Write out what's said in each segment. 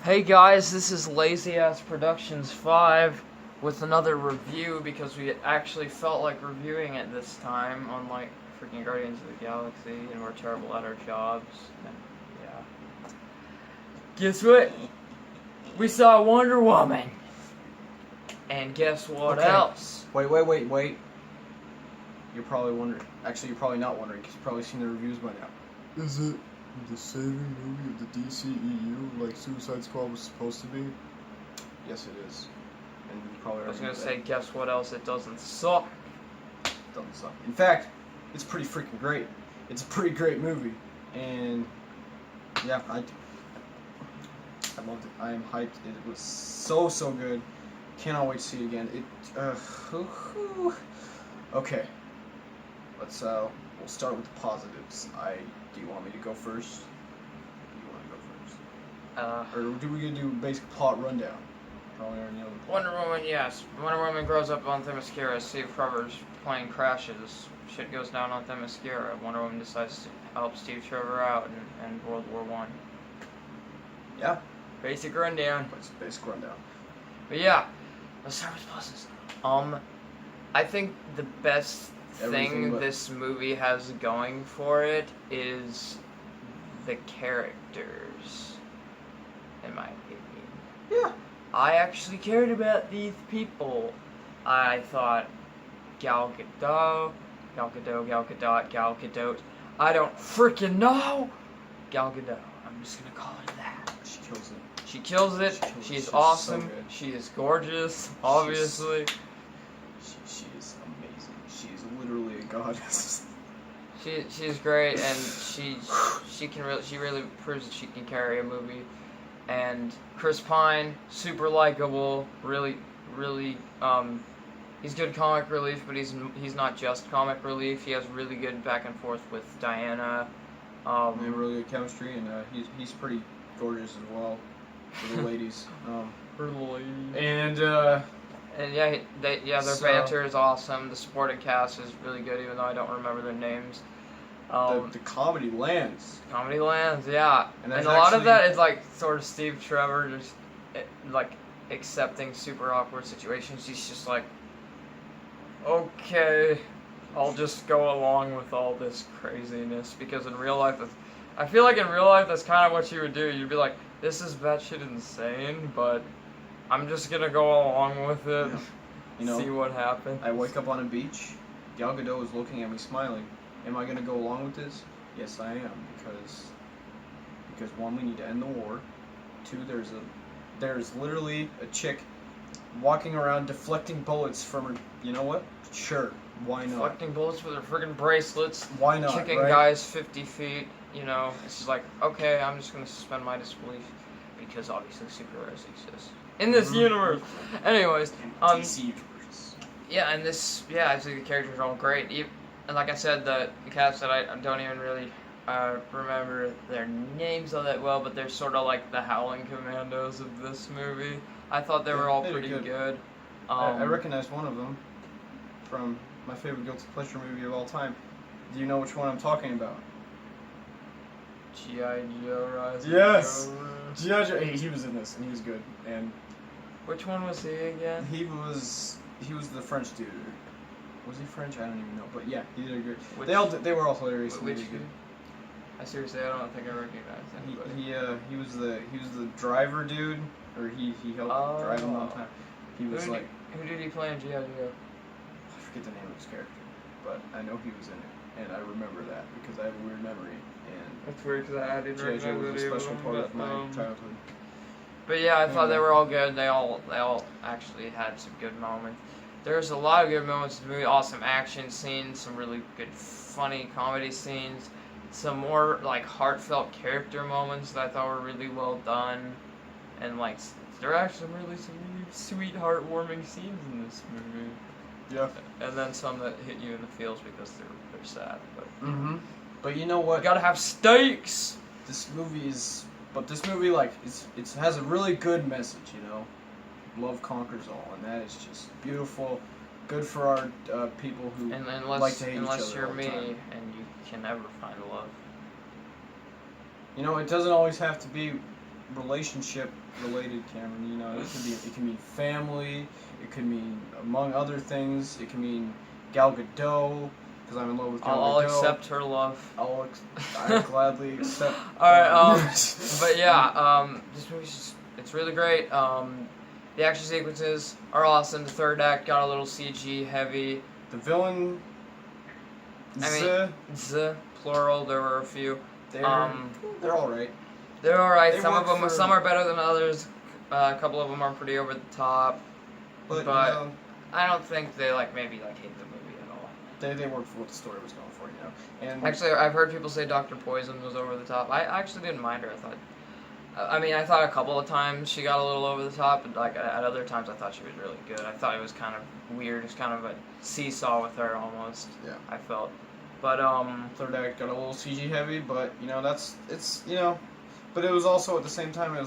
Hey guys, this is Lazy Ass Productions 5 with another review because we actually felt like reviewing it this time, unlike freaking Guardians of the Galaxy, and we're terrible at our jobs. And yeah. Guess what? We saw Wonder Woman! And guess what else? Wait. You're probably wondering. Actually, you're probably not wondering because you've probably seen the reviews by now. Is it the saving movie of the DCEU like Suicide Squad was supposed to be? Yes, it is. And you probably I was already gonna knew say, that. guess what else? It doesn't suck. It doesn't suck. In fact, it's pretty freaking great. It's a pretty great movie, and yeah, I loved it. I am hyped. It was so good. Cannot wait to see it again. Okay. We'll start with the positives. Do you want me to go first? Do you want to go first? Or do we do basic plot rundown? Probably already know the plot. Wonder Woman, yes. Wonder Woman grows up on Themyscira. Steve Trevor's plane crashes. Shit goes down on Themyscira. Wonder Woman decides to help Steve Trevor out in World War I. Yeah. Basic rundown. It's a basic rundown. But yeah, let's start with pluses. I think the best thing this movie has going for it is the characters, in my opinion. Yeah. I actually cared about these people. I thought Gal Gadot, I don't freaking know. Gal Gadot. I'm just gonna call her that. She kills it. She kills it. She's She's awesome. so good. She is gorgeous, obviously. She is amazing. She is literally a goddess. She's great, and she really proves that she can carry a movie. And Chris Pine, super likable, really, he's good comic relief, but he's not just comic relief. He has really good back and forth with Diana. They have really good chemistry, and he's pretty gorgeous as well for the ladies. And yeah, their banter is awesome. The supporting cast is really good, even though I don't remember their names. the comedy lands. Comedy lands, yeah. And And that's a lot of actually- that is like sort of Steve Trevor just like accepting super awkward situations. He's just like, okay, I'll just go along with all this craziness, because in real life, I feel like in real life that's kind of what you would do. You'd be like, this is batshit insane, but I'm just gonna go along with it. Yeah. You know, see what happens. I wake up on a beach. Gal Gadot is looking at me, smiling. Am I gonna go along with this? Yes, I am, because one, we need to end the war. Two, there's literally a chick walking around deflecting bullets from her. You know what? Sure, why not? Deflecting bullets with her friggin' bracelets. Why not? Kicking right? guys 50 feet, you know, it's just like, okay, I'm just gonna suspend my disbelief, because obviously superheroes exist in this universe. Anyways, DC universe. yeah, and this, yeah, I think the characters are all great. And like I said, the cast that I don't even really remember their names all that well, but they're sort of like the Howling Commandos of this movie. I thought they were all they did pretty good. good. I recognized one of them from my favorite guilty pleasure movie of all time. Do you know which one I'm talking about? G.I. Joe Rise. Yes! G.I. Joe. He was in this, and he was good. And Which one was he again? he was the French dude. Was he French? I don't even know. But yeah, he did a good. They were all hilarious. and Which? really good. I seriously, I don't think I recognize anybody. He was the driver dude, or he helped drive him one time. He was Who like, who did he play in G.I. Joe? I forget the name of his character, but I know he was in it, and I remember that because I have a weird memory. And That's weird because I didn't G.I. Joe recognize was a any of special them, part of but, my childhood. But yeah, I thought they were all good. They all actually had some good moments. There's a lot of good moments in the movie. Awesome action scenes, some really good funny comedy scenes, some more like heartfelt character moments that I thought were really well done, and like there are actually some really sweet, heartwarming scenes in this movie. Yeah. And then some that hit you in the feels because they're sad. But But you know what? you gotta have stakes. This movie like it has a really good message, you know. Love conquers all, and that is just beautiful. Good for our people who And like to hate each unless other you're all the me time. and you can never find love. You know, it doesn't always have to be relationship related, Cameron. You know, it can mean family. It could mean, among other things, it can mean Gal Gadot, because I'm in love with Gal Gadot. I'll accept her love. I gladly accept. Alright, but yeah, this movie's it's really great. The action sequences are awesome. The third act got a little CG heavy. The villain. The plural. There were a few. They're all right. They're all right. They Some of work them, for- some are better than others. A couple of them are pretty over the top. But, But- you know, I don't think they maybe hate the movie at all. they worked for what the story was going for, you know. And Actually, I've heard people say Dr. Poison was over the top. I actually didn't mind her. I thought a couple of times she got a little over the top, but like at other times I thought she was really good. I thought it was kind of weird. It was kind of a seesaw with her almost. Yeah. I felt, but third act got a little CG heavy, but you know it's you know, but it was also at the same time it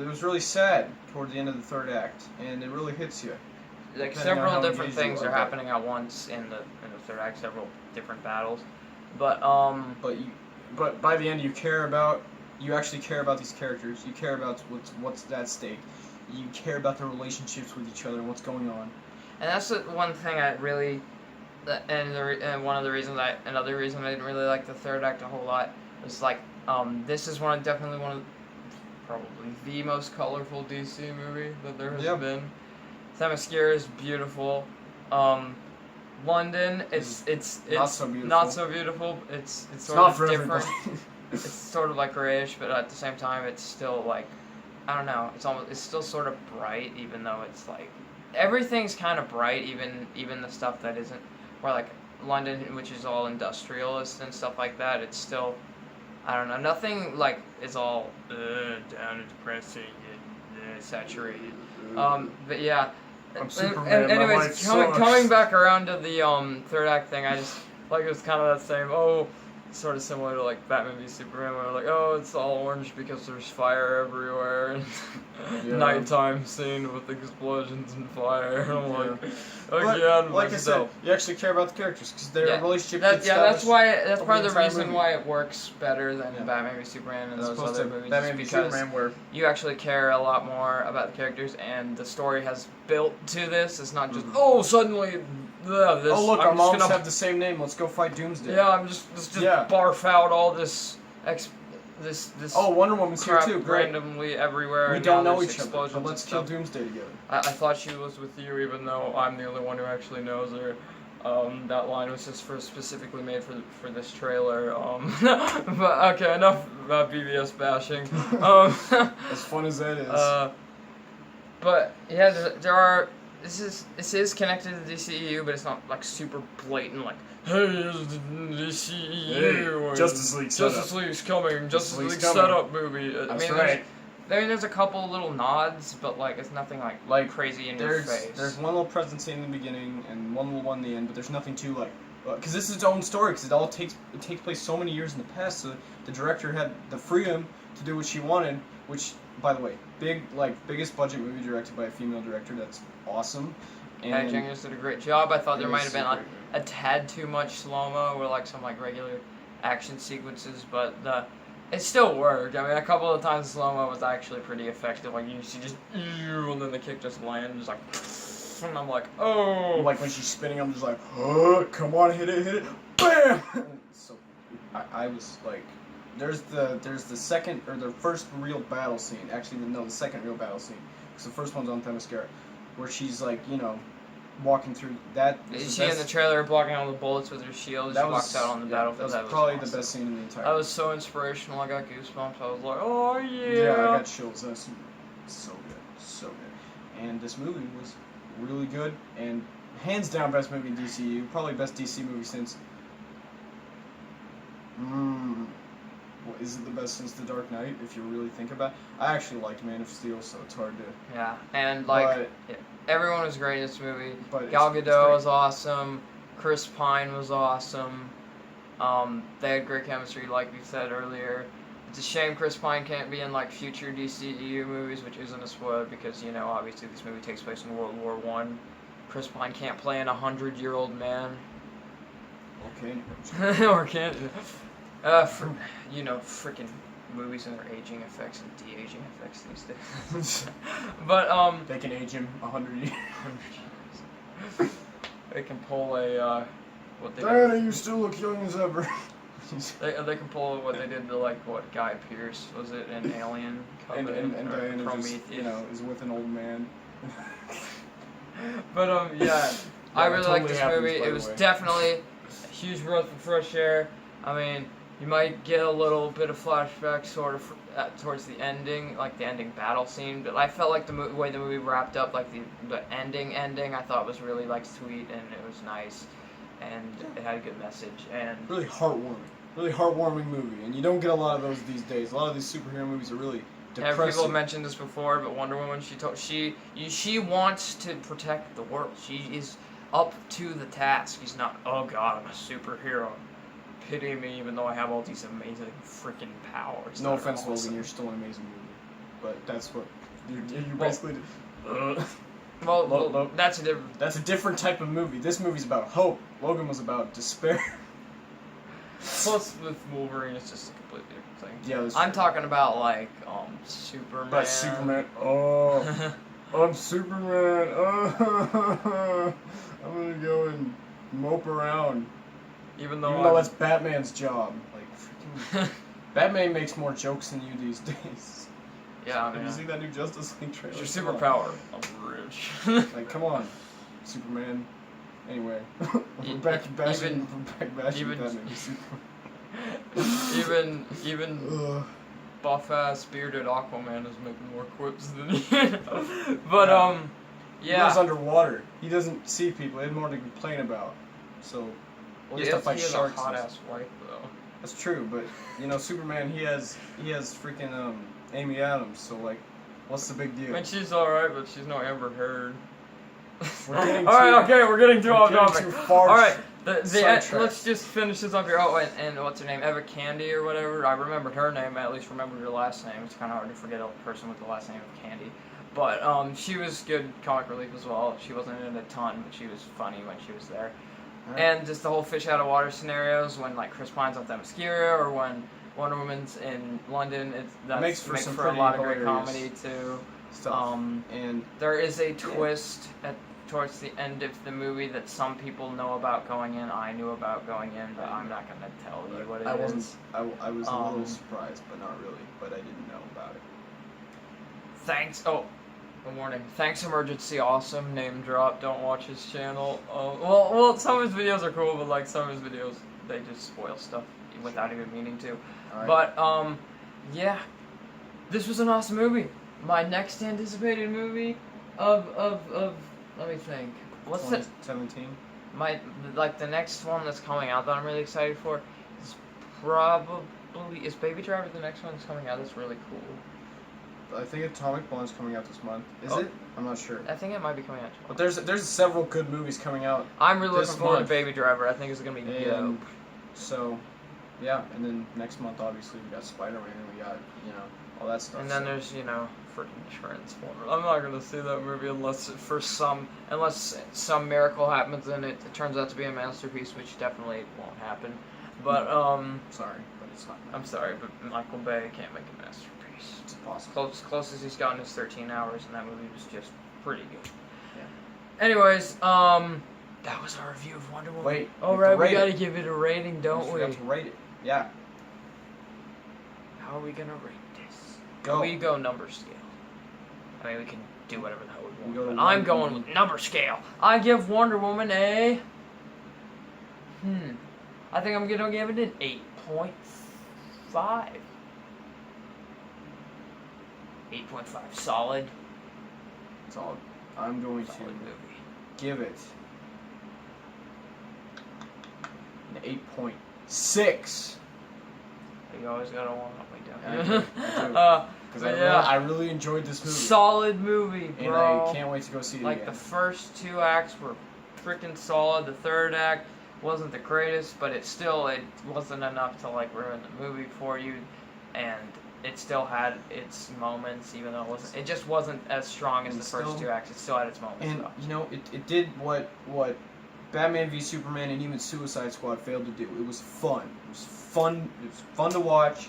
was really sad toward the end of the third act, and it really hits you. like Depending on several how different engaged you things are, are but- happening at once in the third act. Several different battles, but But by the end you actually care about these characters. You care about what's at stake. You care about their relationships with each other and what's going on. And that's the one thing I really, and one of the reasons another reason I didn't really like the third act a whole lot was like, this is definitely one of, probably the most colorful DC movie that there has Yep. been. Themyscira is beautiful. London, it's Not so beautiful. Not so beautiful. It's It's sort not of for different. everybody. It's sort of like grayish, but at the same time, it's still like, I don't know. It's still sort of bright, even though it's like everything's kind of bright, even the stuff that isn't. Or like London, which is all industrialist and stuff like that. It's still, I don't know. Nothing like is all down and depressing and saturated. But yeah. I'm Superman, And my anyways, life sucks. coming back around to the third act thing, I just like it was kind of that same sort of similar to like Batman v Superman, where like it's all orange because there's fire everywhere and Yeah. nighttime scene with explosions and fire. And I'm like, But, again, like I said, you actually care about the characters because their Yeah. relationship. that's established part of the entire reason movie. why it works better than Yeah. Batman v Superman and As those opposed other to movies, Batman v because Superman, where you actually care a lot more about the characters, and the story has built to this. It's not just suddenly this. oh look, I'm our just moms gonna, have the same name. Let's go fight Doomsday. yeah, I'm just Yeah. barf out all this Oh, Wonder Woman's here crap too. Great. randomly everywhere. We and don't now know there's each other, explosions but and let's kill stuff. Doomsday together. I thought she was with you, even though I'm the only one who actually knows her. That line was just specifically made for this trailer. But okay, enough about BBS bashing. As fun as that is. But yeah, there are. This is connected to the DCEU, but it's not like super blatant. Like, hey, it's the DCEU. Hey, Justice League setup. Justice League's coming. Justice League's League coming. setup movie. That's right. There's a couple little nods, but like it's nothing like crazy in your face. There's one little present scene in the beginning and one little one in the end, but there's nothing too like. Because this is its own story. Because it takes place so many years in the past. So the director had the freedom to do what she wanted. Which, by the way, biggest budget movie directed by a female director. That's awesome. Patty Jenkins did a great job. I thought there It might was have been like great. a tad too much slow-mo or like some like regular action sequences, but it still worked. I mean, a couple of times the slow-mo was actually pretty effective. Like you see just and then the kick just lands like, and I'm like, oh. Like when she's spinning, I'm just like, oh, come on, hit it, bam! So I was like, there's the second or the first real battle scene. Actually, no, the second real battle scene. Because the first one's on Themyscira, where she's like, walking through that. You see in the trailer blocking all the bullets with her shield. She walks out on the battlefield. That was probably the best scene in the entire. That was so inspirational. I got goosebumps. I was like, oh yeah. Yeah, I got chills. That's so good. And this movie was really good and hands down best movie in DCU. Probably best DC movie since. Well, is it the best since The Dark Knight? If you really think about it, I actually liked Man of Steel, so it's hard to. Yeah, and like everyone was great in this movie. But Gal it's Gadot great. was awesome. Chris Pine was awesome. They had great chemistry, like we said earlier. It's a shame Chris Pine can't be in like future DCEU movies, which isn't a spoiler because obviously this movie takes place in World War One. Chris Pine can't play an 100-year-old man. Okay. Or can't. Freaking movies and their aging effects and de-aging effects these days. But They can age him 100 years. they can pull a what they Diana, did. you still look young as ever. They can pull what they did to like what Guy Pearce was it in Alien and Covenant or Diana Prometheus. just, is with an old man. But yeah, I that really like totally this happens, movie. by It the was way. definitely a huge breath of fresh air. I mean, you might get a little bit of flashback sort of towards the ending, like the ending battle scene. But I felt like the way the movie wrapped up, like the ending, I thought was really like sweet and it was nice, and it had a good message. And Really heartwarming movie, and you don't get a lot of those these days. A lot of these superhero movies are really yeah, depressing. people have mentioned this before, but Wonder Woman, she wants to protect the world. She is up to the task. She's not, oh god, I'm a superhero. Pity me, even though I have all these amazing freaking powers. No that are offense, awesome. Logan, you're still an amazing movie, but that's what you Well- basically. Well, that's a different. That's a different type of movie. This movie's about hope. Logan was about despair. Plus, with Wolverine, it's just a completely different thing. Yeah, that's I'm true. talking about like Superman. But Superman. Oh, I'm Superman. Oh, I'm gonna go and mope around. Even though, Even though that's Batman's job. Like, freaking Batman makes more jokes than you these days. yeah, I Did mean, you see that new Justice League trailer? it's your Come on. superpower. I'm rich. Like, come on, Superman. Anyway, E- we're back bashing. even- We're back bashing even- Batman. Superman. even Ugh. buff ass bearded Aquaman is making more quips than he. But Yeah. He lives yeah. underwater. He doesn't see people. He had more to complain about. So Well, he has to fight he has sharks. a hot and ass wife though. That's true, but Superman. He has freaking Amy Adams. So like, what's the big I deal? mean, she's alright, but she's no Amber Heard. We're getting Alright, too- okay, we're getting too we're off getting topic. too far Alright, sidetracked. let's just finish this up here. Oh, and what's her name? Eva Candy or whatever. I remembered her name. I at least remembered her last name. It's kind of hard to forget a person with the last name of Candy. But she was good comic relief as well. She wasn't in it a ton, but she was funny when she was there. Alright. And just the whole fish out of water scenarios when like Chris Pine's on Themyscira or when Wonder Woman's in London. That makes for some a pretty lot of great hilarious comedy too. stuff. And There is a twist towards the end of the movie that some people know about going in. I knew about going in, but I'm not gonna tell you what it is. I wasn't. I was a Um, little surprised, but not really. But I didn't know about it. Thanks. Oh, good morning. Thanks, Emergency Awesome. Name drop. Don't watch his channel. Well, some of his videos are cool, but like some of his videos, they just spoil stuff without even meaning to. All right. But yeah, this was an awesome movie. My next anticipated movie of let me think. What's the 2017? the next one that's coming out that I'm really excited for is probably Baby Driver the next one that's coming out. That's really cool. I think Atomic Blonde's coming out this month. Is Oh. it? I'm not sure. I think it might be coming out But tomorrow. there's several good movies coming out. I'm really this looking forward month. to Baby Driver. I think it's gonna be And dope. so, yeah. And then next month, obviously, we got Spider-Man. And we got all that stuff. And then so. there's freaking Transformers. I'm not gonna see that movie unless some miracle happens and it turns out to be a masterpiece, which definitely won't happen. But Sorry, but it's not. I'm sorry, but Michael Bay can't make a masterpiece. It's impossible. Closest he's gotten is 13 hours, and that movie was just pretty good. Yeah. Anyways, that was our review of Wonder Woman. Wait. All we have right, to we rate gotta it. give it a rating, don't we? have to rate it. Yeah. How are we gonna rate this? Go. We go number scale. I mean, we can do whatever the hell we want. We go to but I'm one- going with number scale. I give Wonder Woman a. I think I'm gonna give it an 8.5. 8.5. Solid. Solid. I'm going to Solid movie. give it an 8.6. You always gotta want me I down. do, I do. Because But I really enjoyed this movie. solid movie, and bro. I can't wait to go see it Like again. the first two acts were freaking solid. The third act wasn't the greatest, but it wasn't enough to like ruin the movie for you, and it still had its moments, even though it just wasn't as strong as And the first still- two acts. It still had its moments. And though. it did what Batman v Superman and even Suicide Squad failed to do. It was fun. It was fun. It was fun to watch.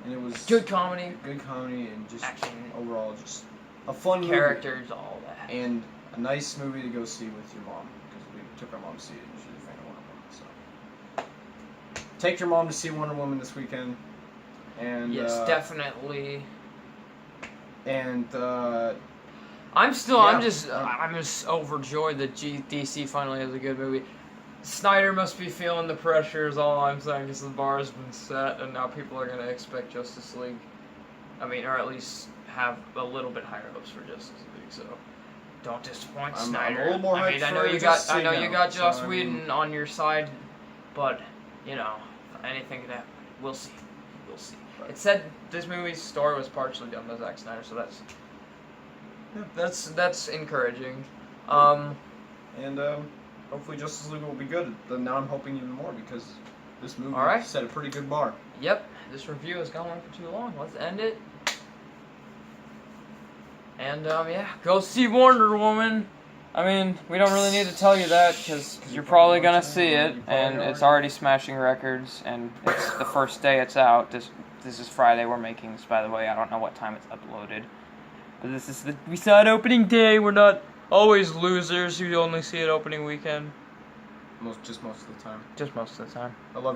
and it was Good comedy, good comedy, and just action, overall just a fun characters, all that. movie, and a nice movie to go see with your mom, because we took our mom to see it, and she's a fan of Wonder Woman. So take your mom to see Wonder Woman this weekend, and Yes, definitely. And I'm yeah, just overjoyed that DC finally has a good movie. Snyder must be feeling the pressure is all I'm saying, because the bar has been set and now people are going to expect Justice League. I mean, or at least have a little bit higher hopes for Justice League, so don't disappoint I'm Snyder. a little more I mean, hyped I know for you Justice got League now, Joss so, I Whedon mean, on your side, but you know, anything could happen. We'll see. We'll see. Right. It said this movie's story was partially done by Zack Snyder, so that's encouraging. And hopefully Justice League will be good. Now I'm hoping even more, because this movie All right. set a pretty good bar. Yep, this review has gone on for too long. Let's end it. And yeah, go see Wonder Woman. I mean, we don't really need to tell you that because you're probably gonna see it, and it's already smashing records. And it's the first day it's out. This is Friday. We're making this, by the way. I don't know what time it's uploaded, but we saw it opening day. We're not always losers who only see it opening weekend. Just most of the time. Just most of the time. I love